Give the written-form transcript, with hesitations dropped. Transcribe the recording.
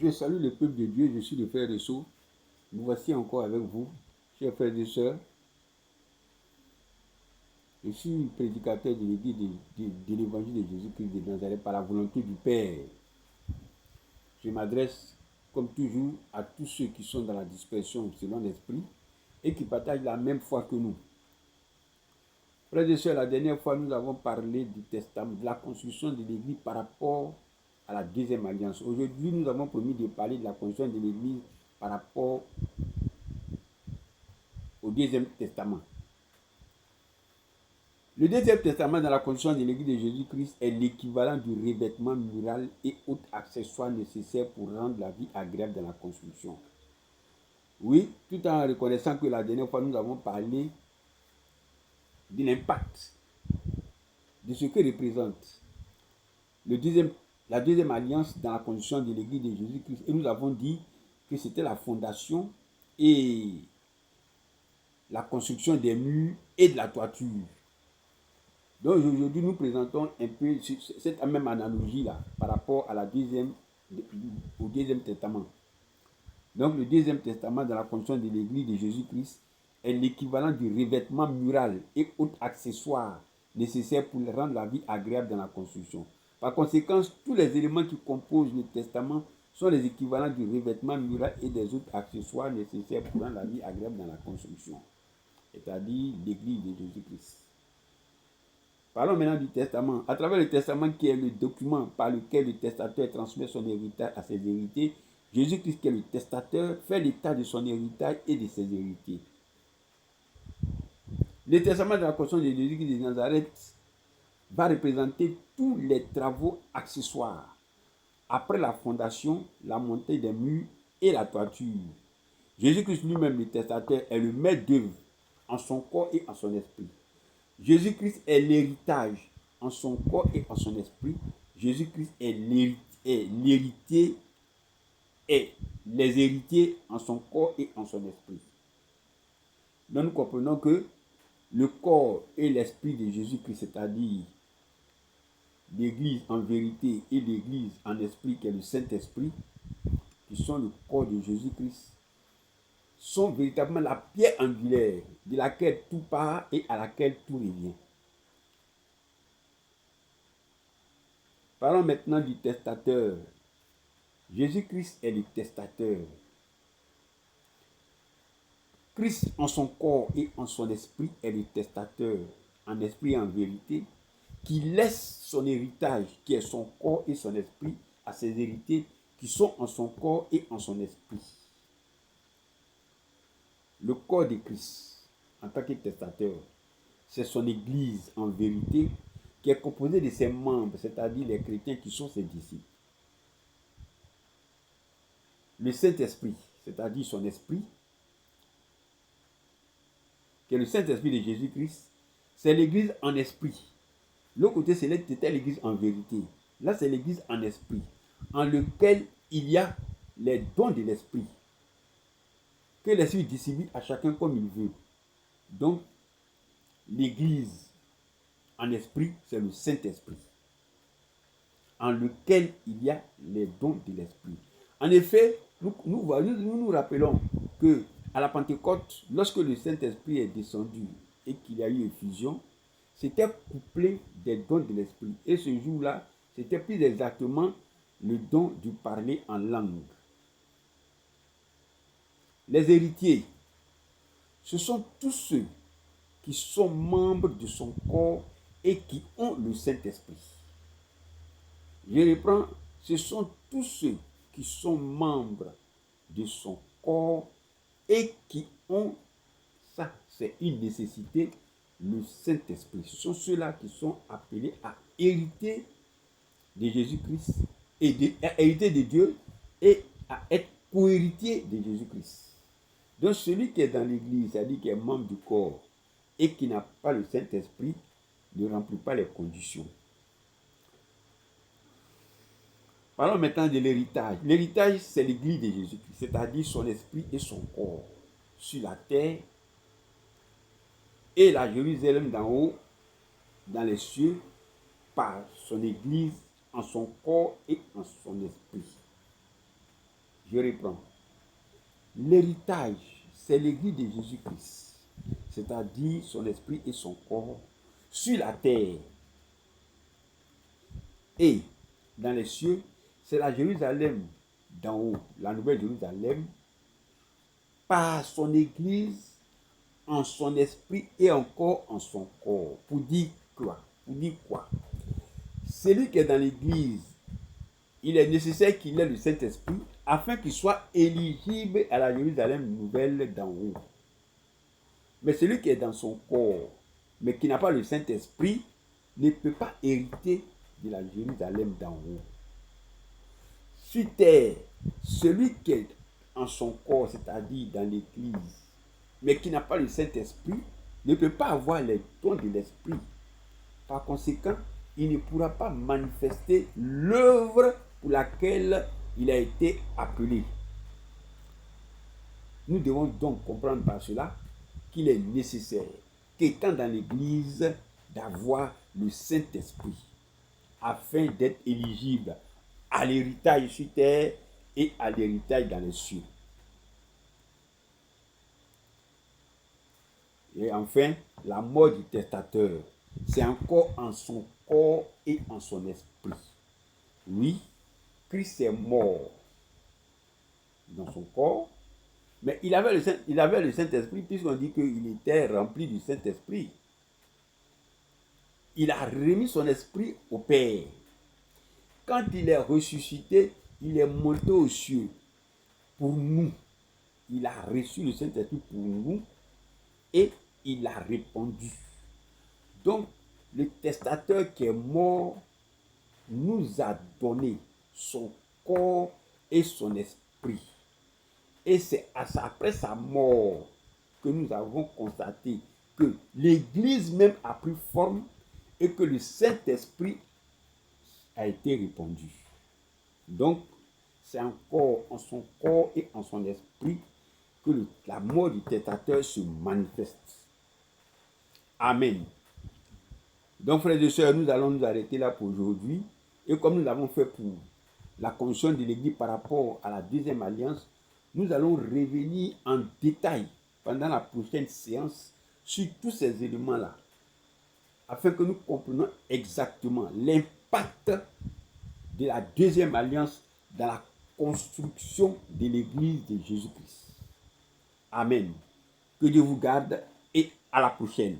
Je salue le peuple de Dieu, je suis le frère de Sceaux. Nous voici encore avec vous, chers frères et sœurs. Je suis prédicateur de l'église de l'évangile de Jésus-Christ de Nazareth par la volonté du Père. Je m'adresse, comme toujours, à tous ceux qui sont dans la dispersion selon l'esprit et qui partagent la même foi que nous. Frères et sœurs, la dernière fois, nous avons parlé du testament, de la construction de l'église par rapport à la deuxième alliance. Aujourd'hui, nous avons promis de parler de la construction de l'église par rapport au deuxième testament. Le deuxième testament dans la construction de l'église de Jésus-Christ est l'équivalent du revêtement mural et autres accessoires nécessaires pour rendre la vie agréable dans la construction. Oui, tout en reconnaissant que la dernière fois nous avons parlé de l'impact, de ce que représente la deuxième alliance dans la construction de l'église de Jésus-Christ. Et nous avons dit que c'était la fondation et la construction des murs et de la toiture. Donc aujourd'hui, nous présentons un peu cette même analogie-là par rapport à au deuxième testament. Donc le deuxième testament dans la construction de l'église de Jésus-Christ est l'équivalent du revêtement mural et autres accessoires nécessaires pour rendre la vie agréable dans la construction. Par conséquent, tous les éléments qui composent le testament sont les équivalents du revêtement mural et des autres accessoires nécessaires pour rendre la vie agréable dans la construction, c'est-à-dire l'église de Jésus-Christ. Parlons maintenant du testament. À travers le testament qui est le document par lequel le testateur transmet son héritage à ses héritiers, Jésus-Christ qui est le testateur fait l'état de son héritage et de ses héritiers. Le testament de la construction de Jésus-Christ de Nazareth va représenter tous les travaux accessoires après la fondation, la montée des murs et la toiture. Jésus-Christ lui-même, le testateur, est le maître d'œuvre en son corps et en son esprit. Jésus-Christ est l'héritage en son corps et en son esprit. Jésus-Christ est l'héritier et les héritiers en son corps et en son esprit. Donc nous comprenons que le corps et l'esprit de Jésus-Christ, c'est-à-dire l'Église en vérité et l'Église en esprit, qui est le Saint-Esprit, qui sont le corps de Jésus-Christ, sont véritablement la pierre angulaire de laquelle tout part et à laquelle tout revient. Parlons maintenant du testateur. Jésus-Christ est le testateur. Christ en son corps et en son esprit est le testateur, en esprit et en vérité, qui laisse son héritage, qui est son corps et son esprit, à ses héritiers qui sont en son corps et en son esprit. Le corps de Christ, en tant que testateur, c'est son Église en vérité, qui est composée de ses membres, c'est-à-dire les chrétiens qui sont ses disciples. Le Saint-Esprit, c'est-à-dire son esprit, qui est le Saint-Esprit de Jésus-Christ, c'est l'Église en esprit. L'autre côté, c'était l'Église en vérité. Là, c'est l'Église en esprit, en lequel il y a les dons de l'Esprit, que l'Esprit distribue à chacun comme il veut. Donc, l'Église en esprit, c'est le Saint-Esprit, en lequel il y a les dons de l'Esprit. En effet, nous rappelons que à la Pentecôte, lorsque le Saint-Esprit est descendu et qu'il y a eu effusion, c'était couplé des dons de l'Esprit. Et ce jour-là, c'était plus exactement le don du parler en langue. Les héritiers, ce sont tous ceux qui sont membres de son corps et qui ont le Saint-Esprit. Je reprends, ce sont tous ceux qui sont membres de son corps et qui ont, ça c'est une nécessité, le Saint-Esprit. Ce sont ceux-là qui sont appelés à hériter de Jésus-Christ et à hériter de Dieu et à être co-héritier de Jésus-Christ. Donc celui qui est dans l'église, c'est-à-dire qui est membre du corps et qui n'a pas le Saint-Esprit, ne remplit pas les conditions. Parlons maintenant de l'héritage. L'héritage, c'est l'église de Jésus-Christ, c'est-à-dire son esprit et son corps sur la terre et la Jérusalem d'en haut, dans les cieux, par son église, en son corps et en son esprit. je reprends. L'héritage, c'est l'église de Jésus-Christ, c'est-à-dire son esprit et son corps sur la terre. Et dans les cieux, c'est la Jérusalem d'en haut, la nouvelle Jérusalem, par son église, en son esprit et encore en son corps. Pour dire quoi? Pour dire quoi? Celui qui est dans l'église, il est nécessaire qu'il ait le Saint-Esprit afin qu'il soit éligible à la Jérusalem nouvelle d'en haut. Mais celui qui est dans son corps, mais qui n'a pas le Saint-Esprit, ne peut pas hériter de la Jérusalem d'en haut. Sur terre, celui qui est en son corps, c'est-à-dire dans l'église, mais qui n'a pas le Saint-Esprit, ne peut pas avoir les dons de l'Esprit. Par conséquent, il ne pourra pas manifester l'œuvre pour laquelle il a été appelé. Nous devons donc comprendre par cela qu'il est nécessaire, qu'étant dans l'Église, d'avoir le Saint-Esprit, afin d'être éligible à l'héritage sur terre et à l'héritage dans les cieux. Et enfin, la mort du testateur, c'est encore en son corps et en son esprit. Oui, Christ est mort dans son corps, mais il avait le Saint-Esprit, puisqu'on dit qu'il était rempli du Saint-Esprit. Il a remis son esprit au Père. Quand il est ressuscité, il est monté aux cieux pour nous. Il a reçu le Saint-Esprit pour nous et il a répondu. Donc, le testateur qui est mort nous a donné son corps et son esprit. Et c'est après sa mort que nous avons constaté que l'Église même a pris forme et que le Saint-Esprit a été répandu. Donc, c'est encore en son corps et en son esprit que la mort du testateur se manifeste. Amen. Donc, frères et sœurs, nous allons nous arrêter là pour aujourd'hui. Et comme nous l'avons fait pour la conscience de l'Église par rapport à la deuxième alliance, nous allons revenir en détail pendant la prochaine séance sur tous ces éléments-là, afin que nous comprenions exactement l'impact de la deuxième alliance dans la construction de l'Église de Jésus-Christ. Amen. Que Dieu vous garde et à la prochaine.